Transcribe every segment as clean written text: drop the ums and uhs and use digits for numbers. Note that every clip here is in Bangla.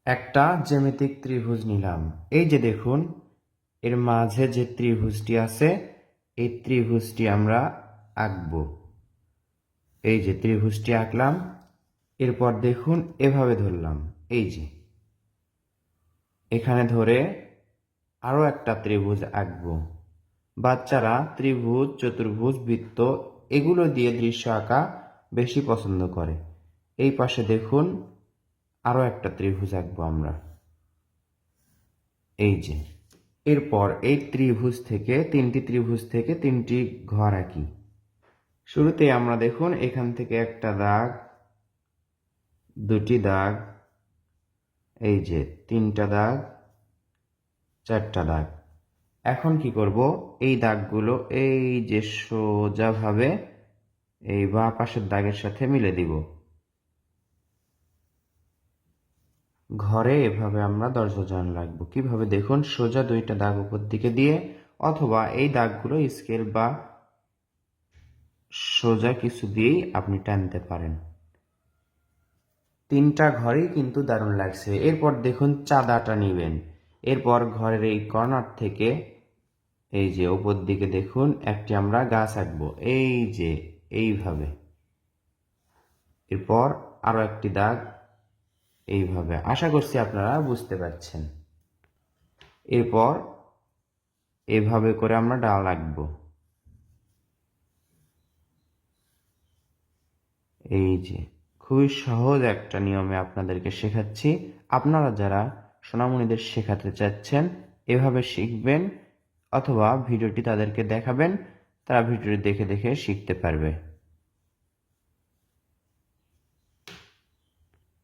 একটা জ্যামিতিক ত্রিভুজ নিলাম। এই যে দেখুন, এর মাঝে যে ত্রিভুজটি আছে, এই ত্রিভুজটি আমরা আঁকব। এই যে ত্রিভুজটি আঁকলাম, এরপর দেখুন এভাবে ধরলাম। এই যে এখানে ধরে আরো একটা ত্রিভুজ আঁকব। বাচ্চারা ত্রিভুজ, চতুর্ভুজ, বৃত্ত এগুলো দিয়ে দৃশ্য আঁকা বেশি পছন্দ করে। এই পাশে দেখুন আরো একটা ত্রিভুজ আঁকবো আমরা। এই যে এরপর এই ত্রিভুজ থেকে তিনটি ঘর আঁকি। শুরুতে আমরা দেখুন এখান থেকে একটা দাগ, দুটি দাগ, এই যে তিনটা দাগ, চারটা দাগ। এখন কি করব, এই দাগগুলো এই যে সোজাভাবে এই বাঁ পাশের দাগের সাথে মিলে দিব। ঘরে এভাবে আমরা দর্শন রাখবো। কিভাবে দেখুন, সোজা দুইটা দাগ উপর দিকে দিয়ে, অথবা এই দাগগুলো স্কেল বা সোজা কিছু দিয়েই আপনি টানতে পারেন। তিনটা ঘরেই কিন্তু দারুণ লাগছে। এরপর দেখুন চাঁদাটা নিবেন। এরপর ঘরের এই কর্নার থেকে এই যে উপর দিকে দেখুন একটি আমরা গাছ আঁকবো। এই যে এইভাবে। এরপর আরো একটি দাগ এইভাবে। আশা করছি আপনারা বুঝতে পারছেন। এরপর এভাবে করে আমরা ডাল আঁকবো। এই যে খুবই সহজ একটা নিয়মে আপনাদেরকে শেখাচ্ছি। আপনারা যারা সোনামণিদের শেখাতে চাচ্ছেন, এভাবে শিখবেন, অথবা ভিডিওটি তাদেরকে দেখাবেন, তারা ভিডিওটি দেখে দেখে শিখতে পারবে।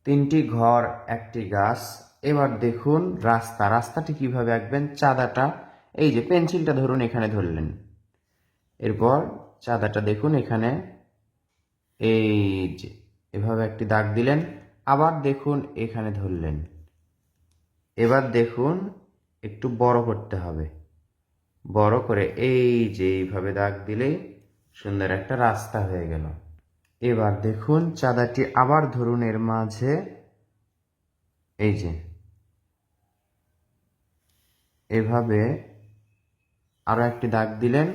তিনটি ঘর, একটি গাছ। এবার দেখুন রাস্তাটি কিভাবে আঁকবেন। চাঁদাটা এই যে পেন্সিলটা ধরুন এখানে ধরলেন, এরপর চাঁদাটা দেখুন এখানে এই যে এভাবে একটি দাগ দিলেন, আবার দেখুন এখানে ধরলেন। এবার দেখুন একটু বড় করতে হবে। বড় করে এই যে এইভাবে দাগ দিলেই সুন্দর একটা রাস্তা হয়ে গেল। এবার দেখুন চাঁদাটি আবার ধরুন এর মাঝে এই যে এভাবে আরো একটি দাগ দিলেন।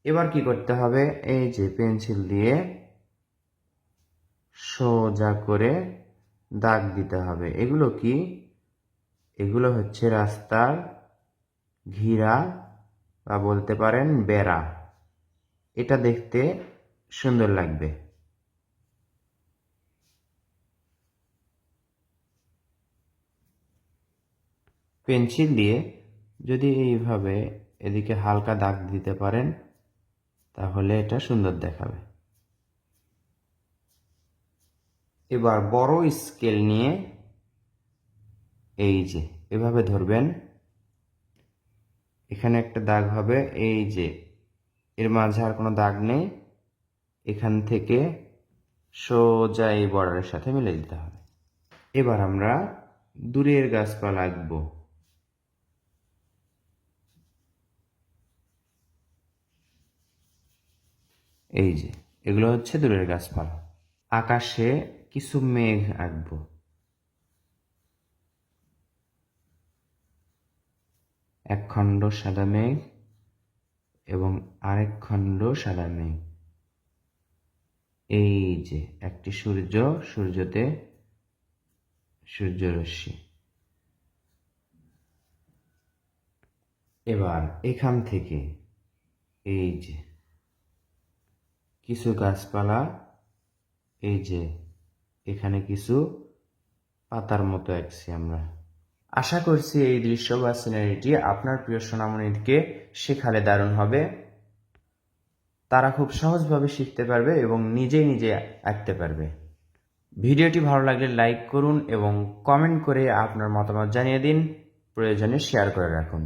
এবার কি করতে হবে, এই যে পেন্সিল দিয়ে সোজা করে দাগ দিতে হবে। এগুলো কি? এগুলো হচ্ছে রাস্তার ঘিরা বা বলতে পারেন বেড়া। এটা দেখতে সুন্দর লাগবে। পেন্সিল দিয়ে যদি এইভাবে এদিকে হালকা দাগ দিতে পারেন, তাহলে এটা সুন্দর দেখাবে। এবার বড় স্কেল নিয়ে এই যে এভাবে ধরবেন। এখানে একটা দাগ হবে, এই যে এর মাঝে আর কোনো দাগ নেই। এখান থেকে সোজা এই বর্ডারের সাথে মিলে দিতে হবে। এবার আমরা দূরের গাছপালা আঁকবো। এই যে এগুলো হচ্ছে দূরের গাছপালা। আকাশে কিছু মেঘ আঁকবো। এক খণ্ড সাদা মেঘ এবং আরেক খণ্ড সাদা মেঘ। এই যে একটি সূর্য, সূর্যতে সূর্যরশ্মি। এবার এখান থেকে এই যে কিছু গাছপালা, এই যে এখানে কিছু পাতার মতো আঁকছি আমরা। আশা করছি এই দৃশ্য বা সিনারিটি আপনার প্রিয় সোনামণিকে শেখালে দারুণ হবে। তারা খুব সহজভাবে শিখতে পারবে এবং নিজে নিজে আঁকতে পারবে। ভিডিওটি ভালো লাগলে লাইক করুন এবং কমেন্ট করে আপনার মতামত জানিয়ে দিন। প্রয়োজনে শেয়ার করে রাখুন।